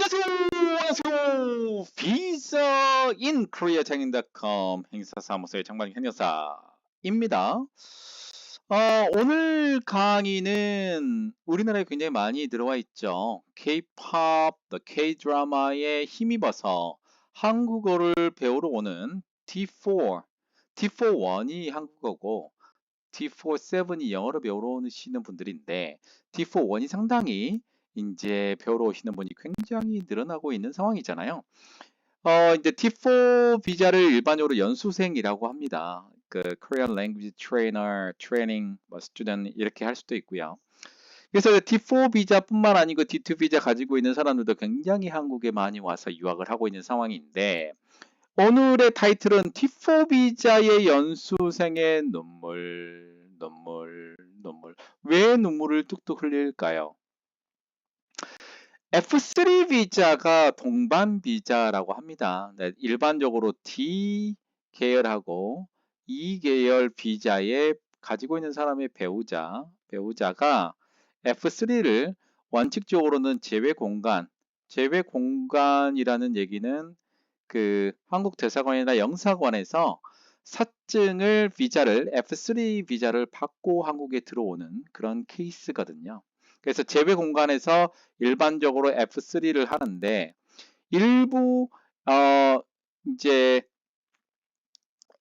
안녕하세요. 비자 인 코리아 장인.com 행사사무소의 장관 현여사입니다. 오늘 강의는 우리나라에 굉장히 많이 들어와 있죠. K-pop, K-드라마에 힘입어서 한국어를 배우러 오는 D4, D4-1이 한국어고 D4-7이 영어를 배우러 오시는 분들인데 D4-1이 상당히 이제 배우러 오시는 분이 굉장히 늘어나고 있는 상황이잖아요. 이제 T4 비자를 일반적으로 연수생이라고 합니다. 그 Korean Language Trainer, Training, Student 이렇게 할 수도 있고요. 그래서 T4 비자뿐만 아니고 D2 비자 가지고 있는 사람들도 굉장히 한국에 많이 와서 유학을 하고 있는 상황인데 오늘의 타이틀은 T4 비자의 연수생의 눈물. 왜 눈물을 뚝뚝 흘릴까요? F3 비자가 동반 비자라고 합니다. 네, 일반적으로 D 계열하고 E 계열 비자에 가지고 있는 사람의 배우자가 F3를 원칙적으로는 제외 공간이라는 얘기는 그 한국 대사관이나 영사관에서 사증을 비자를 F3 비자를 받고 한국에 들어오는 그런 케이스거든요. 그래서 제외 공간에서 일반적으로 F3를 하는데 일부 이제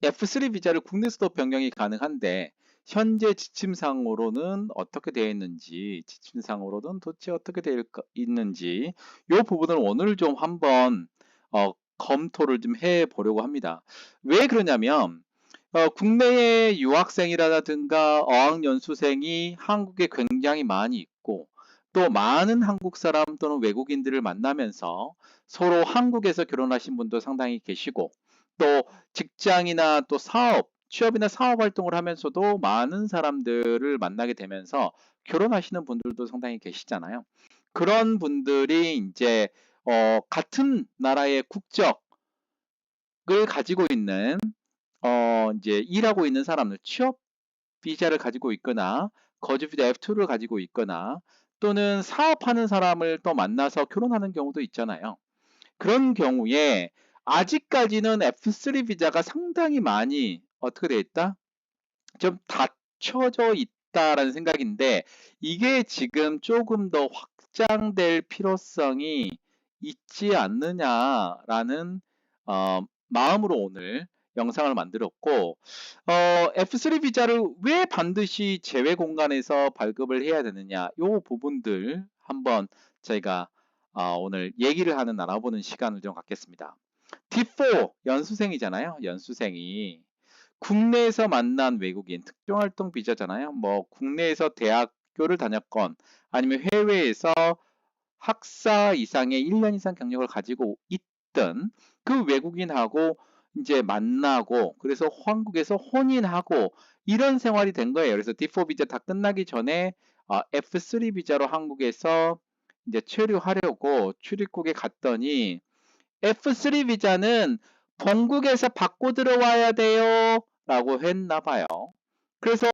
F3 비자를 국내에서도 변경이 가능한데 현재 지침상으로는 어떻게 되어 있는지 지침상으로는 도대체 어떻게 되어 있는지 이 부분을 오늘 좀 한번 검토를 좀 해보려고 합니다. 왜 그러냐면 국내의 유학생이라든가 어학연수생이 한국에 굉장히 많이 있고 또 많은 한국 사람 또는 외국인들을 만나면서 서로 한국에서 결혼하신 분도 상당히 계시고 또 직장이나 또 취업이나 사업 활동을 하면서도 많은 사람들을 만나게 되면서 결혼하시는 분들도 상당히 계시잖아요. 그런 분들이 이제 같은 나라의 국적을 가지고 있는 이제 일하고 있는 사람들, 취업 비자를 가지고 있거나 거주 비자 F2를 가지고 있거나 또는 사업하는 사람을 또 만나서 결혼하는 경우도 있잖아요. 그런 경우에 아직까지는 F3 비자가 상당히 많이 어떻게 되어 있다? 좀 닫혀져 있다라는 생각인데 이게 지금 조금 더 확장될 필요성이 있지 않느냐라는 마음으로 오늘 영상을 만들었고 F3 비자를 왜 반드시 제외 공간에서 발급을 해야 되느냐 요 부분들 한번 저희가 오늘 얘기를 하는 나눠보는 시간을 좀 갖겠습니다. D4 연수생이잖아요. 연수생이 국내에서 만난 외국인 특정활동 비자잖아요. 뭐 국내에서 대학교를 다녔건 아니면 해외에서 학사 이상의 1년 이상 경력을 가지고 있던 그 외국인하고 이제 만나고 그래서 한국에서 혼인하고 이런 생활이 된 거예요. 그래서 D4 비자 다 끝나기 전에 F3 비자로 한국에서 이제 체류하려고 출입국에 갔더니 F3 비자는 본국에서 받고 들어와야 돼요 라고 했나 봐요. 그래서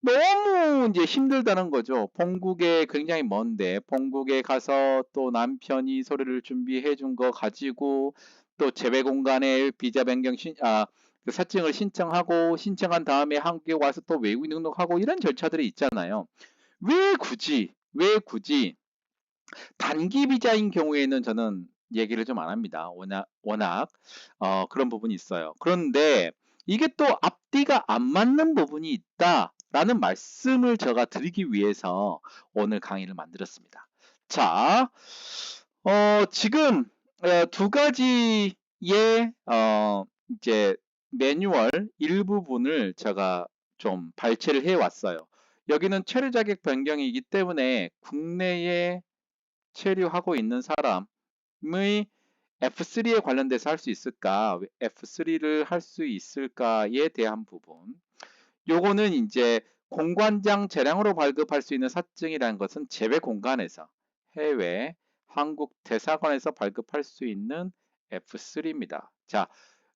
너무 이제 힘들다는 거죠. 본국에 굉장히 먼데 본국에 가서 또 남편이 서류를 준비해 준 거 가지고 또 제외 공간에 비자 변경 그 사증을 신청한 다음에 한국에 와서 또 외국인 등록하고 이런 절차들이 있잖아요. 왜 굳이 단기 비자인 경우에는 저는 얘기를 좀 안 합니다. 워낙 그런 부분이 있어요. 그런데 이게 또 앞뒤가 안 맞는 부분이 있다라는 말씀을 제가 드리기 위해서 오늘 강의를 만들었습니다. 자, 지금 두 가지의 이제 매뉴얼 일부분을 제가 좀 발췌를 해 왔어요. 여기는 체류 자격 변경이기 때문에 국내에 체류하고 있는 사람의 F3에 관련돼서 할 수 있을까? F3를 할 수 있을까에 대한 부분. 요거는 이제 공관장 재량으로 발급할 수 있는 사증이라는 것은 제외 공간에서 해외 한국 대사관에서 발급할 수 있는 F3입니다. 자,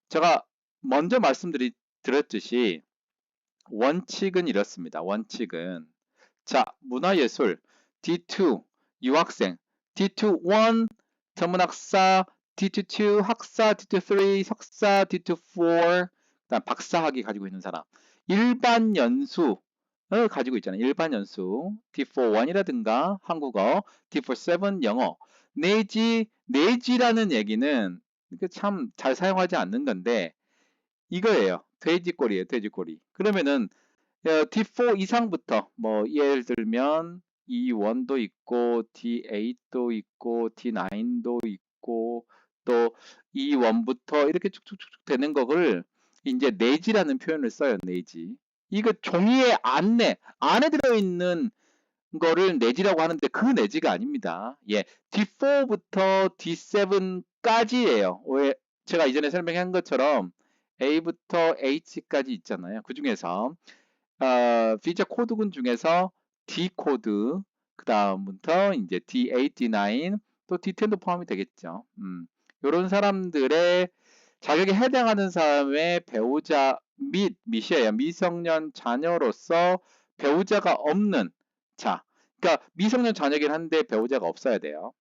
제가 먼저 말씀드렸듯이 원칙은 이렇습니다. 원칙은 자, 문화예술 D2 유학생 D2 1 전문학사 D2, 학사 D2, 석사 D2, 그다음 박사학위 가지고 있는 사람. 일반 연수를 가지고 있잖아요. 일반 연수 D4-1이라든가 한국어, D4-7 영어. 내지라는 얘기는 참 잘 사용하지 않는 건데 이거예요. 돼지꼬리예요. 돼지꼬리. 그러면은 D4 이상부터 뭐 예를 들면 E1도 있고 D8도 있고 D9도 있고 또 E1부터 이렇게 쭉쭉쭉 되는 거를 이제 내지라는 표현을 써요. 내지. 이거 종이의 안에 들어있는 거를 내지라고 하는데 그 내지가 아닙니다. 예, D4부터 D7까지예요. 왜 제가 이전에 설명한 것처럼 A부터 H까지 있잖아요. 그 중에서 피자 코드군 중에서 D 코드, 그 다음부터 이제 D8, D9, 또 D10도 포함이 되겠죠. 이런 사람들의 자격에 해당하는 사람의 배우자 밋이에요. 미성년 자녀로서 배우자가 없는 자, 그러니까 미성년 자녀긴 한데 배우자가 없어야 돼요.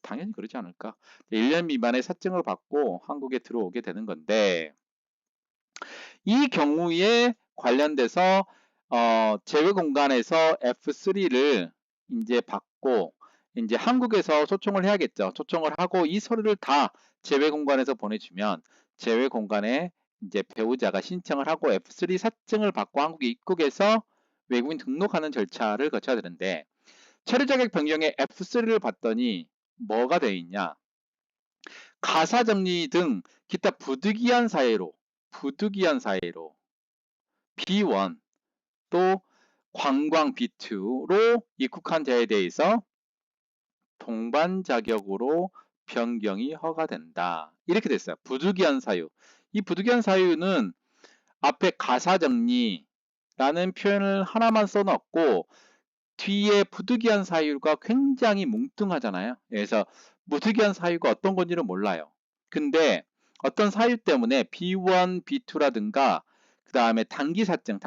당연히 그러지 않을까. 1년 미만의 사증을 받고 한국에 들어오게 되는 건데 이 경우에 관련돼서 제외 공간에서 F3를 이제 받고 이제 한국에서 초청을 해야겠죠. 초청을 하고 이 서류를 다 제외 공간에서 보내주면 제외 공간에 이제 배우자가 신청을 하고 F3 사증을 받고 한국에 입국해서 외국인 등록하는 절차를 거쳐야 되는데 체류 자격 변경에 F3를 받더니 뭐가 돼 있냐? 가사 정리 등 기타 부득이한 사유로 B1 또 관광 B2로 입국한 자에 대해서 동반 자격으로 변경이 허가된다. 이렇게 됐어요. 부득이한 사유. 이 부득이한 사유는 앞에 가사 정리라는 표현을 하나만 써놓고 뒤에 부득이한 사유가 굉장히 뭉뚱하잖아요. 그래서 부득이한 사유가 어떤 건지는 몰라요. 근데 어떤 사유 때문에 B1, B2라든가 그 다음에 단기사증은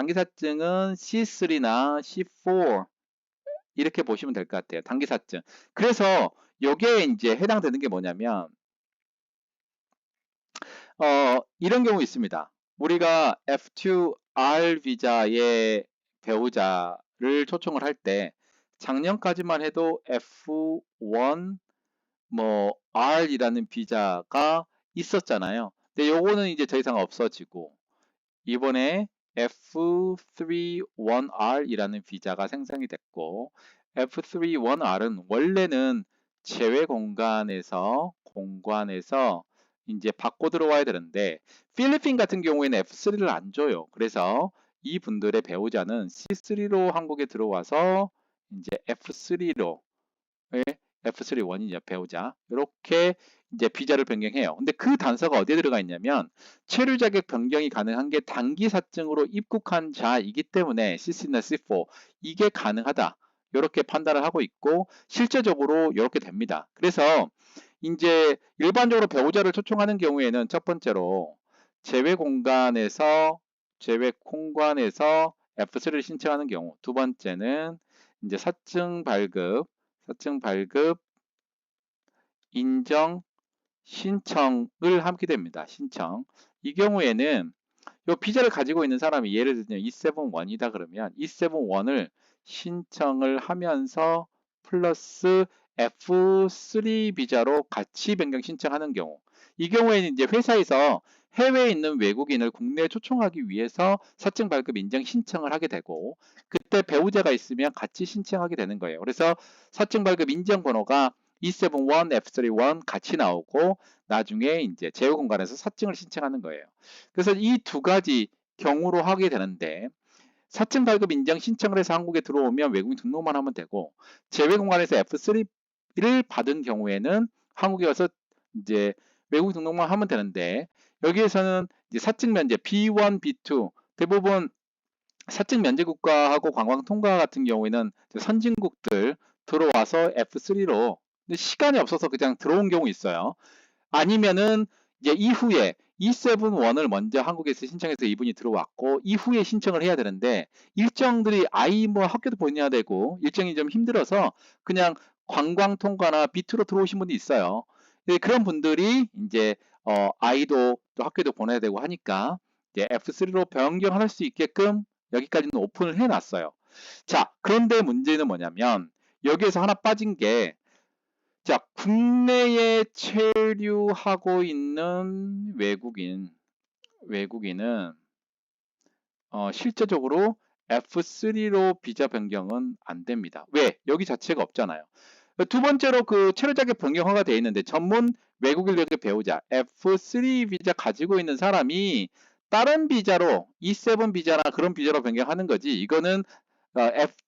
C3나 C4 이렇게 보시면 될 것 같아요. 단기사증. 그래서 여기에 이제 해당되는 게 뭐냐면 이런 경우 있습니다. 우리가 F2R 비자의 배우자를 초청을 할 때 작년까지만 해도 F1 뭐 R이라는 비자가 있었잖아요. 근데 요거는 이제 더 이상 없어지고 이번에 F31R이라는 비자가 생성이 됐고 F31R은 원래는 제외 공간에서 이제 받고 들어와야 되는데 필리핀 같은 경우에는 F3를 안 줘요. 그래서 이분들의 배우자는 C3로 한국에 들어와서 이제 F3로 F3-1이죠. 배우자. 이렇게 이제 비자를 변경해요. 근데 그 단서가 어디에 들어가 있냐면 체류 자격 변경이 가능한 게 단기 사증으로 입국한 자이기 때문에 C3나 C4 이게 가능하다. 이렇게 판단을 하고 있고 실제적으로 이렇게 됩니다. 그래서 이제 일반적으로 배우자를 초청하는 경우에는 첫 번째로 제외 공간에서 F3를 신청하는 경우, 두 번째는 이제 사증 발급 인정 신청을 하게 됩니다. 신청. 이 경우에는 이 비자를 가지고 있는 사람이 예를 들면 E7-1이다 그러면 E7-1을 신청을 하면서 플러스 F3 비자로 같이 변경 신청하는 경우. 이 경우에는 이제 회사에서 해외에 있는 외국인을 국내에 초청하기 위해서 사증 발급 인정 신청을 하게 되고 그때 배우자가 있으면 같이 신청하게 되는 거예요. 그래서 사증 발급 인정 번호가 E7-1, F3-1 같이 나오고 나중에 이제 제휴 공간에서 사증을 신청하는 거예요. 그래서 이 두 가지 경우로 하게 되는데 사증 발급 인정 신청을 해서 한국에 들어오면 외국인 등록만 하면 되고 제외 공간에서 F3를 받은 경우에는 한국에 와서 이제 외국인 등록만 하면 되는데 여기에서는 이제 사증 면제 B1, B2 대부분 사증 면제 국가하고 관광 통과 같은 경우에는 선진국들 들어와서 F3로 시간이 없어서 그냥 들어온 경우 있어요. 아니면은 이제 이후에 E7-1을 먼저 한국에서 신청해서 이분이 들어왔고 이후에 신청을 해야 되는데 일정들이 뭐 학교도 보내야 되고 일정이 좀 힘들어서 그냥 관광 통과나 B2로 들어오신 분이 있어요. 예, 그런 분들이 이제 아이도 또 학교도 보내야 되고 하니까 이제 F3로 변경할 수 있게끔 여기까지는 오픈을 해놨어요. 자, 그런데 문제는 뭐냐면 여기에서 하나 빠진 게, 자, 국내에 체류하고 있는 외국인은 실제적으로 F3로 비자 변경은 안 됩니다. 왜? 여기 자체가 없잖아요. 두 번째로 그 체류 자격 변경화가 되어 있는데 전문 외국인에게 배우자 F3 비자 가지고 있는 사람이 다른 비자로 E7 비자나 그런 비자로 변경하는 거지. 이거는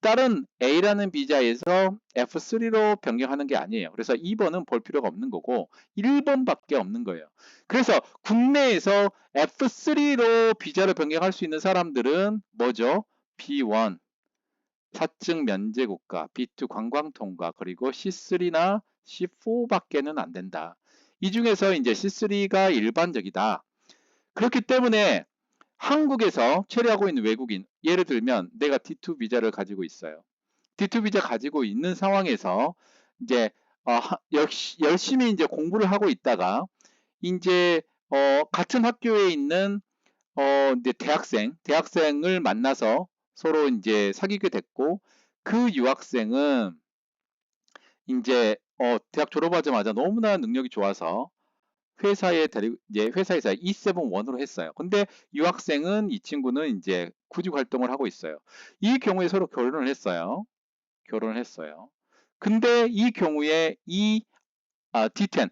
다른 A라는 비자에서 F3로 변경하는 게 아니에요. 그래서 2번은 볼 필요가 없는 거고 1번밖에 없는 거예요. 그래서 국내에서 F3로 비자를 변경할 수 있는 사람들은 뭐죠? B1 사증 면제 국가, B2 관광 통과, 그리고 C3나 C4밖에는 안 된다. 이 중에서 이제 C3가 일반적이다. 그렇기 때문에 한국에서 체류하고 있는 외국인, 예를 들면 내가 D2 비자를 가지고 있어요. D2 비자 가지고 있는 상황에서 이제 열심히 이제 공부를 하고 있다가 이제 같은 학교에 있는 이제 대학생을 만나서 서로 이제 사귀게 됐고, 그 유학생은 이제 대학 졸업하자마자 너무나 능력이 좋아서 이제 회사에서 E7-1으로 했어요. 근데 유학생은 이 친구는 이제 구직 활동을 하고 있어요. 이 경우에 서로 결혼을 했어요. 근데 이 경우에 D10,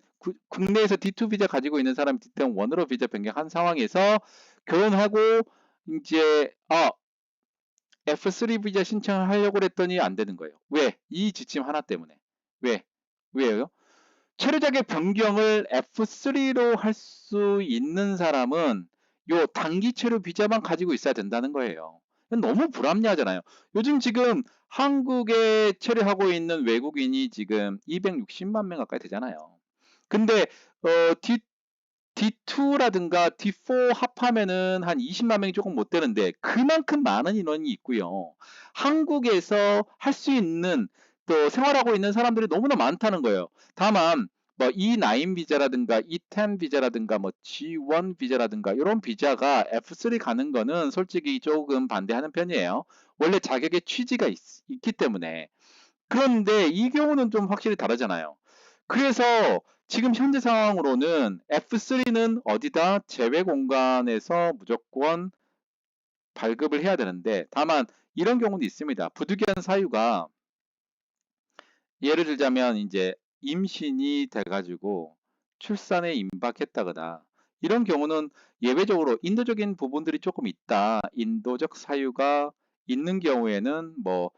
국내에서 D2 비자 가지고 있는 사람이 D10-1으로 비자 변경한 상황에서 결혼하고 이제 F3 비자 신청을 하려고 했더니 안 되는 거예요. 왜? 이 지침 하나 때문에. 왜? 왜요? 체류 자격 변경을 F3로 할 수 있는 사람은 요 단기 체류 비자만 가지고 있어야 된다는 거예요. 너무 불합리하잖아요. 요즘 지금 한국에 체류하고 있는 외국인이 지금 260만 명 가까이 되잖아요. 근데 D2라든가 D4 합하면은 한 20만 명이 조금 못 되는데 그만큼 많은 인원이 있고요. 한국에서 할 수 있는 또 생활하고 있는 사람들이 너무나 많다는 거예요. 다만 뭐 E9 비자라든가 E10 비자라든가 뭐 G1 비자라든가 이런 비자가 F3 가는 거는 솔직히 조금 반대하는 편이에요. 원래 자격의 취지가 있기 때문에. 그런데 이 경우는 좀 확실히 다르잖아요. 그래서 지금 현재 상황으로는 F3는 어디다 제외 공간에서 무조건 발급을 해야 되는데, 다만 이런 경우도 있습니다. 부득이한 사유가, 예를 들자면 이제 임신이 돼가지고 출산에 임박했다거나 이런 경우는 예외적으로 인도적인 부분들이 조금 있다. 인도적 사유가 있는 경우에는 뭐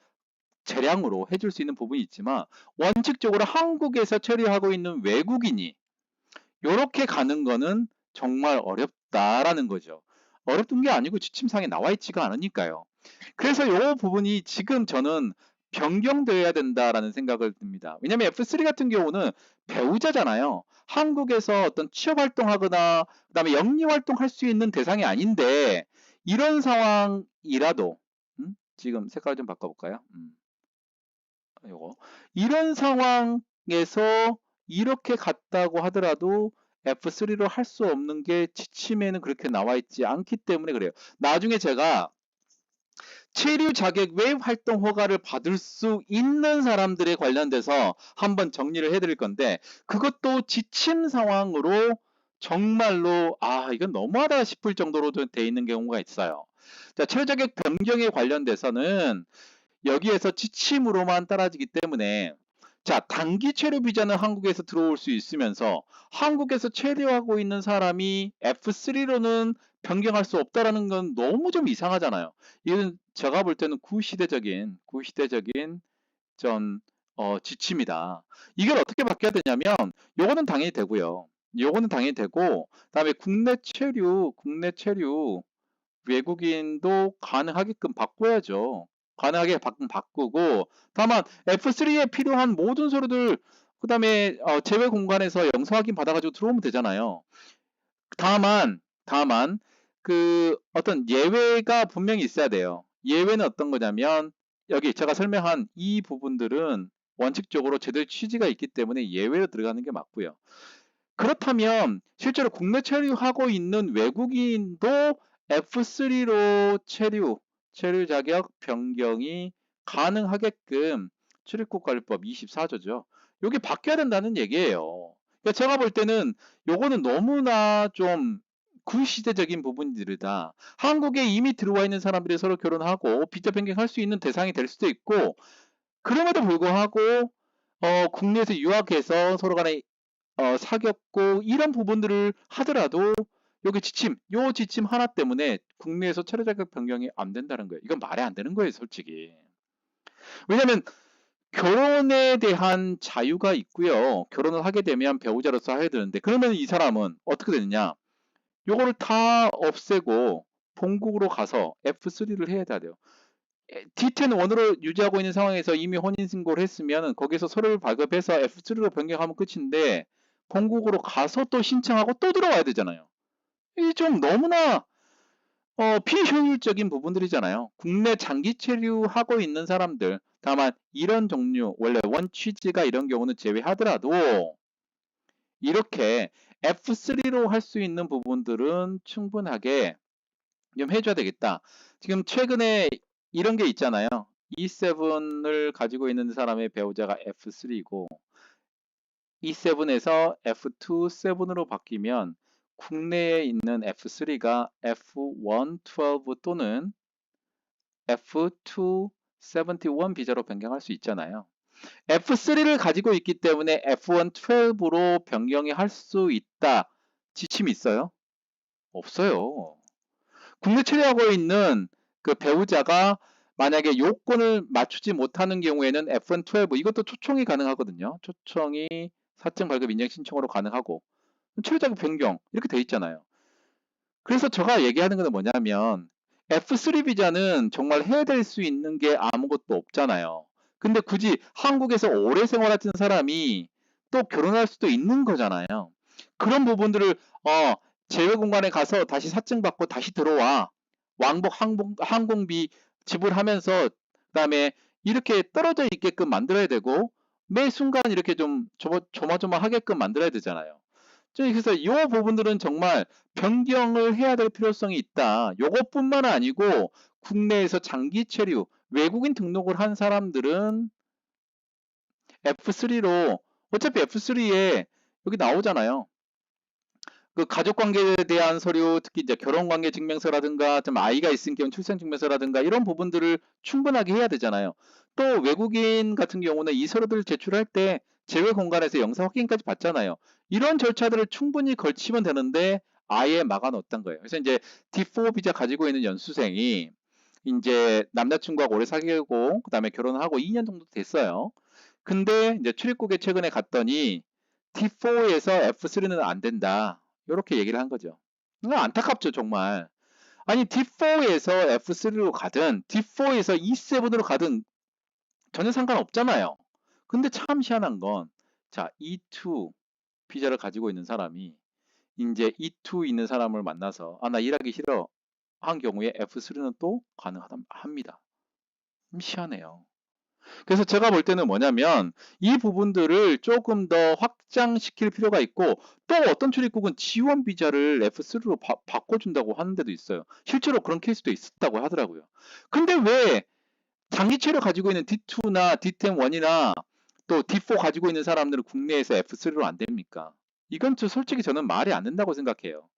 재량으로 해줄 수 있는 부분이 있지만, 원칙적으로 한국에서 체류하고 있는 외국인이 이렇게 가는 거는 정말 어렵다라는 거죠. 어렵던 게 아니고 지침상에 나와 있지가 않으니까요. 그래서 이 부분이 지금 저는 변경되어야 된다라는 생각을 듭니다. 왜냐하면 F3 같은 경우는 배우자잖아요. 한국에서 어떤 취업 활동하거나 그다음에 영리 활동할 수 있는 대상이 아닌데, 이런 상황이라도 지금 색깔 좀 바꿔볼까요? 요거. 이런 상황에서 이렇게 갔다고 하더라도 F3로 할 수 없는 게 지침에는 그렇게 나와 있지 않기 때문에 그래요. 나중에 제가 체류 자격 외 활동 허가를 받을 수 있는 사람들에 관련돼서 한번 정리를 해드릴 건데, 그것도 지침 상황으로 정말로 이건 너무하다 싶을 정도로 돼 있는 경우가 있어요. 자, 체류 자격 변경에 관련돼서는 여기에서 지침으로만 따라지기 때문에, 자, 단기 체류 비자는 한국에서 들어올 수 있으면서 한국에서 체류하고 있는 사람이 F3로는 변경할 수 없다라는 건 너무 좀 이상하잖아요. 이건 제가 볼 때는 구시대적인 전 지침이다. 이걸 어떻게 바뀌어야 되냐면, 요거는 당연히 되고요. 요거는 당연히 되고, 그다음에 국내 체류 외국인도 가능하게끔 바꿔야죠. 가능하게 바꾸고, 다만 F3에 필요한 모든 서류들, 그 다음에 제외 공간에서 영서 확인 받아가지고 들어오면 되잖아요. 다만 그 어떤 예외가 분명히 있어야 돼요. 예외는 어떤 거냐면, 여기 제가 설명한 이 부분들은 원칙적으로 제도의 취지가 있기 때문에 예외로 들어가는 게 맞고요. 그렇다면 실제로 국내 체류하고 있는 외국인도 F3로 체류 자격 변경이 가능하게끔 출입국관리법 24조죠. 이게 바뀌어야 된다는 얘기예요. 그러니까 제가 볼 때는 요거는 너무나 좀 구시대적인 부분들이다. 한국에 이미 들어와 있는 사람들이 서로 결혼하고 비자 변경할 수 있는 대상이 될 수도 있고, 그럼에도 불구하고 국내에서 유학해서 서로 간에 사귀었고 이런 부분들을 하더라도 여기 요 지침 하나 때문에 국내에서 체류 자격 변경이 안 된다는 거예요. 이건 말이 안 되는 거예요, 솔직히. 왜냐면 결혼에 대한 자유가 있고요. 결혼을 하게 되면 배우자로서 해야 되는데, 그러면 이 사람은 어떻게 되느냐? 요거를 다 없애고 본국으로 가서 F3를 해야 돼요. D10 원으로 유지하고 있는 상황에서 이미 혼인신고를 했으면 거기서 서류를 발급해서 F3로 변경하면 끝인데, 본국으로 가서 또 신청하고 또 들어와야 되잖아요. 이게 좀 너무나 비효율적인 부분들이잖아요. 국내 장기 체류하고 있는 사람들, 다만 이런 종류, 원래 원 취지가 이런 경우는 제외하더라도 이렇게 F3로 할 수 있는 부분들은 충분하게 좀 해줘야 되겠다. 지금 최근에 이런 게 있잖아요. E7을 가지고 있는 사람의 배우자가 F3이고 E7에서 F2, 7으로 바뀌면 국내에 있는 F3가 F1, 12 또는 F2, 71 비자로 변경할 수 있잖아요. F3를 가지고 있기 때문에 F1, 12로 변경이 할 수 있다. 지침이 있어요? 없어요. 국내 체류하고 있는 그 배우자가 만약에 요건을 맞추지 못하는 경우에는 F1, 12 이것도 초청이 가능하거든요. 초청이 사증 발급 인정 신청으로 가능하고 체류 자격 변경 이렇게 돼 있잖아요. 그래서 제가 얘기하는 건 뭐냐면 F3 비자는 정말 해야 될 수 있는 게 아무것도 없잖아요. 근데 굳이 한국에서 오래 생활하는 사람이 또 결혼할 수도 있는 거잖아요. 그런 부분들을 제외 공간에 가서 다시 사증 받고 다시 들어와. 왕복 항공비 지불하면서 그다음에 이렇게 떨어져 있게끔 만들어야 되고 매 순간 이렇게 좀 조마조마하게끔 만들어야 되잖아요. 그래서 이 부분들은 정말 변경을 해야 될 필요성이 있다. 요것뿐만 아니고 국내에서 장기 체류, 외국인 등록을 한 사람들은 F3로 어차피 F3에 여기 나오잖아요. 그 가족관계에 대한 서류, 특히 이제 결혼관계 증명서라든가 좀 아이가 있은 경우 출생증명서라든가 이런 부분들을 충분하게 해야 되잖아요. 또 외국인 같은 경우는 이 서류들을 제출할 때 제외 공간에서 영사 확인까지 받잖아요. 이런 절차들을 충분히 걸치면 되는데 아예 막아 놓았던 거예요. 그래서 이제 D4 비자 가지고 있는 연수생이 이제 남자친구하고 오래 사귀고 그다음에 결혼하고 2년 정도 됐어요. 근데 이제 출입국에 최근에 갔더니 T4에서 F3는 안 된다. 이렇게 얘기를 한 거죠. 안타깝죠, 정말. 아니, D4에서 F3로 가든 D4에서 E7으로 가든 전혀 상관없잖아요. 근데 참 희한한 건, 자, E2 비자를 가지고 있는 사람이 이제 E2 있는 사람을 만나서 나 일하기 싫어 한 경우에 F3는 또 가능합니다. 희한해요. 그래서 제가 볼 때는 뭐냐면 이 부분들을 조금 더 확장시킬 필요가 있고, 또 어떤 출입국은 지원 비자를 F3로 바꿔준다고 하는 데도 있어요. 실제로 그런 케이스도 있었다고 하더라고요. 근데 왜 장기체를 가지고 있는 D2나 D10-1이나 또 D4 가지고 있는 사람들은 국내에서 F3로 안 됩니까? 이건 솔직히 저는 말이 안 된다고 생각해요.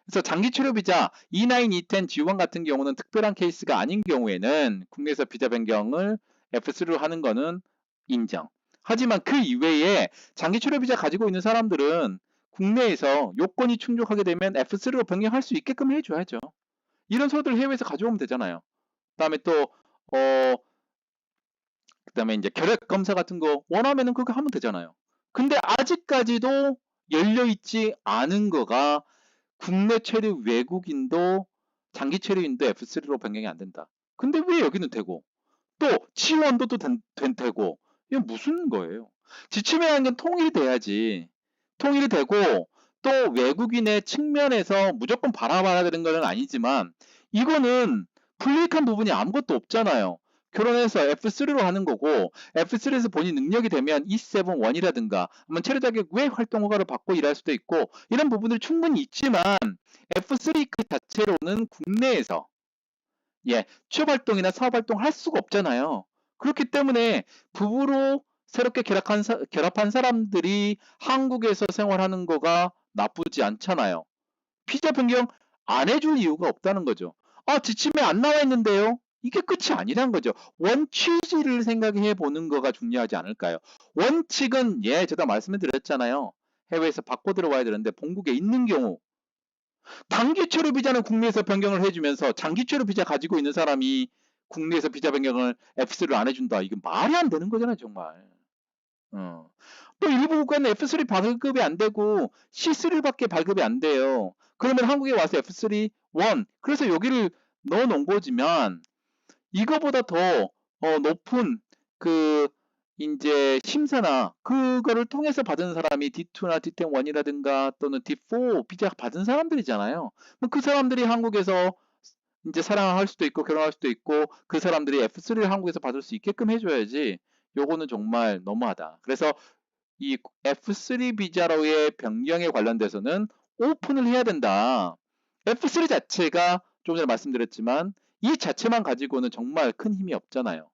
그래서 장기 체류 비자 E9, E10, G1 같은 경우는 특별한 케이스가 아닌 경우에는 국내에서 비자 변경을 F3로 하는 거는 인정. 하지만 그 이외에 장기 체류 비자 가지고 있는 사람들은 국내에서 요건이 충족하게 되면 F3로 변경할 수 있게끔 해줘야죠. 이런 서류들 해외에서 가져오면 되잖아요. 그다음에 또 그다음에 이제 결핵 검사 같은 거 원하면은 그렇게 하면 되잖아요. 근데 아직까지도 열려 있지 않은 거가 국내 체류 외국인도 장기 체류인도 F3로 변경이 안 된다. 근데 왜 여기는 되고 또 G1도 되고 이게 무슨 거예요? 지침에 하는 건 통일이 돼야지. 통일이 되고 또 외국인의 측면에서 무조건 바라봐야 되는 건 아니지만 이거는 불리익한 부분이 아무것도 없잖아요. 결혼해서 F3로 하는 거고 F3에서 본인 능력이 되면 E7-1이라든가 아니면 체류 자격 외 활동 허가를 받고 일할 수도 있고 이런 부분들이 충분히 있지만 F3 그 자체로는 국내에서 취업 활동이나 사업 활동을 할 수가 없잖아요. 그렇기 때문에 부부로 새롭게 결합한 사람들이 한국에서 생활하는 거가 나쁘지 않잖아요. 피자 변경 안 해줄 이유가 없다는 거죠. 아, 지침에 안 나와 있는데요. 이게 끝이 아니란 거죠. 원취지를 생각해 보는 거가 중요하지 않을까요? 원칙은 제가 말씀을 드렸잖아요. 해외에서 받고 들어와야 되는데 본국에 있는 경우 단기 체류 비자는 국내에서 변경을 해주면서 장기 체류 비자 가지고 있는 사람이 국내에서 비자 변경을 F3를 안 해준다. 이게 말이 안 되는 거잖아요, 정말. 또 일부 국가는 F3 발급이 안 되고 C3밖에 발급이 안 돼요. 그러면 한국에 와서 F3 1 그래서 여기를 넣어 놓은 거지만 이거보다 더 높은 그 이제 심사나 그거를 통해서 받은 사람이 D2나 D10-1이라든가 또는 D4 비자 받은 사람들이잖아요. 그 사람들이 한국에서 이제 사랑할 수도 있고 결혼할 수도 있고 그 사람들이 F3를 한국에서 받을 수 있게끔 해줘야지. 요거는 정말 너무하다. 그래서 이 F3 비자로의 변경에 관련돼서는 오픈을 해야 된다. F3 자체가 좀 전에 말씀드렸지만 이 자체만 가지고는 정말 큰 힘이 없잖아요.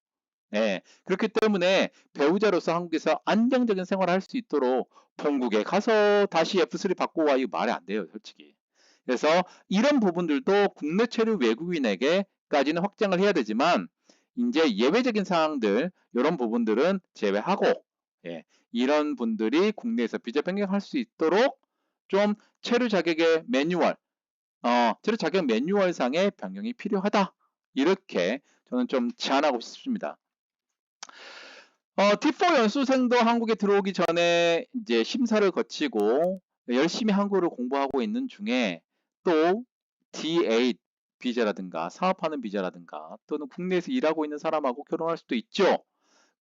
그렇기 때문에 배우자로서 한국에서 안정적인 생활을 할 수 있도록 본국에 가서 다시 F3 받고 와 이거 말이 안 돼요, 솔직히. 그래서 이런 부분들도 국내 체류 외국인에게까지는 확장을 해야 되지만 이제 예외적인 상황들 이런 부분들은 제외하고 이런 분들이 국내에서 비자 변경할 수 있도록 좀 체류 자격의 매뉴얼, 체류 자격 매뉴얼상의 변경이 필요하다. 이렇게 저는 좀 제안하고 싶습니다. T4 연수생도 한국에 들어오기 전에 이제 심사를 거치고 열심히 한국어를 공부하고 있는 중에 또 D8 비자라든가 사업하는 비자라든가 또는 국내에서 일하고 있는 사람하고 결혼할 수도 있죠.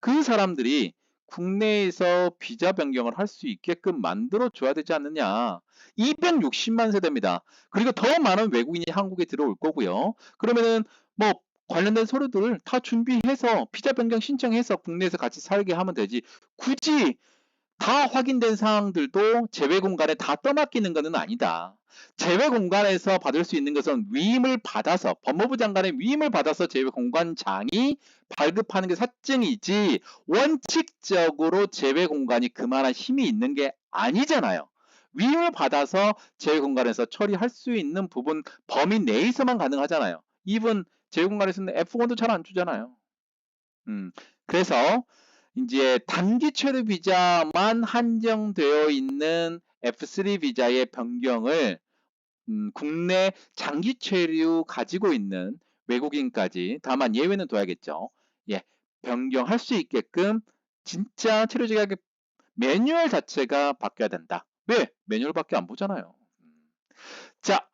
그 사람들이 국내에서 비자 변경을 할 수 있게끔 만들어 줘야 되지 않느냐. 260만 세대입니다. 그리고 더 많은 외국인이 한국에 들어올 거고요. 그러면은 뭐 관련된 서류들을 다 준비해서 비자 변경 신청해서 국내에서 같이 살게 하면 되지. 굳이 다 확인된 사항들도 제외 공간에 다 떠맡기는 것은 아니다. 제외 공간에서 받을 수 있는 것은 위임을 받아서 법무부 장관의 위임을 받아서 제외 공간장이 발급하는 게 사증이지 원칙적으로 제외 공간이 그만한 힘이 있는 게 아니잖아요. 위임을 받아서 제외 공간에서 처리할 수 있는 부분 범위 내에서만 가능하잖아요. 이분 제외 공간에서는 F1도 잘 안 주잖아요. 그래서 이제 단기 체류 비자만 한정되어 있는 F3 비자의 변경을 국내 장기 체류 가지고 있는 외국인까지 다만 예외는 둬야겠죠. 변경할 수 있게끔 진짜 체류 자격 매뉴얼 자체가 바뀌어야 된다. 왜? 매뉴얼밖에 안 보잖아요. 자,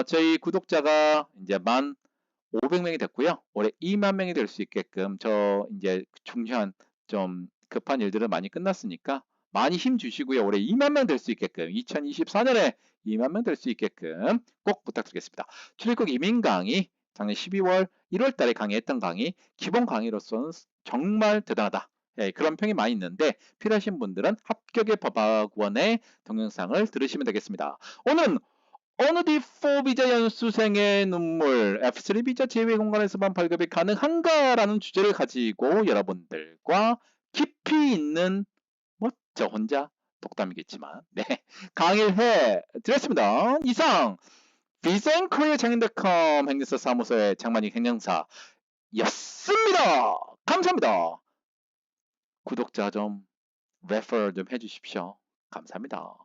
저희 구독자가 이제 500명이 됐고요. 올해 2만 명이 될 수 있게끔 저 이제 중요한 좀 급한 일들은 많이 끝났으니까 많이 힘 주시고요. 올해 2만 명 될 수 있게끔 2024년에 2만 명 될 수 있게끔 꼭 부탁드리겠습니다. 출입국 이민 강의 작년 12월 1월 달에 강의했던 강의 기본 강의로서는 정말 대단하다. 그런 평이 많이 있는데 필요하신 분들은 합격의 법학원의 동영상을 들으시면 되겠습니다. 오늘은 어느 D4 비자 연수생의 눈물 F3 비자 제외 공간에서만 발급이 가능한가라는 주제를 가지고 여러분들과 깊이 있는 저 혼자 독담이겠지만 강의를 해드렸습니다. 이상 비자앤코리아 장인닷컴 행정사 사무소의 장만익 행정사였습니다. 감사합니다. 구독자 좀 레퍼 좀 해주십시오. 감사합니다.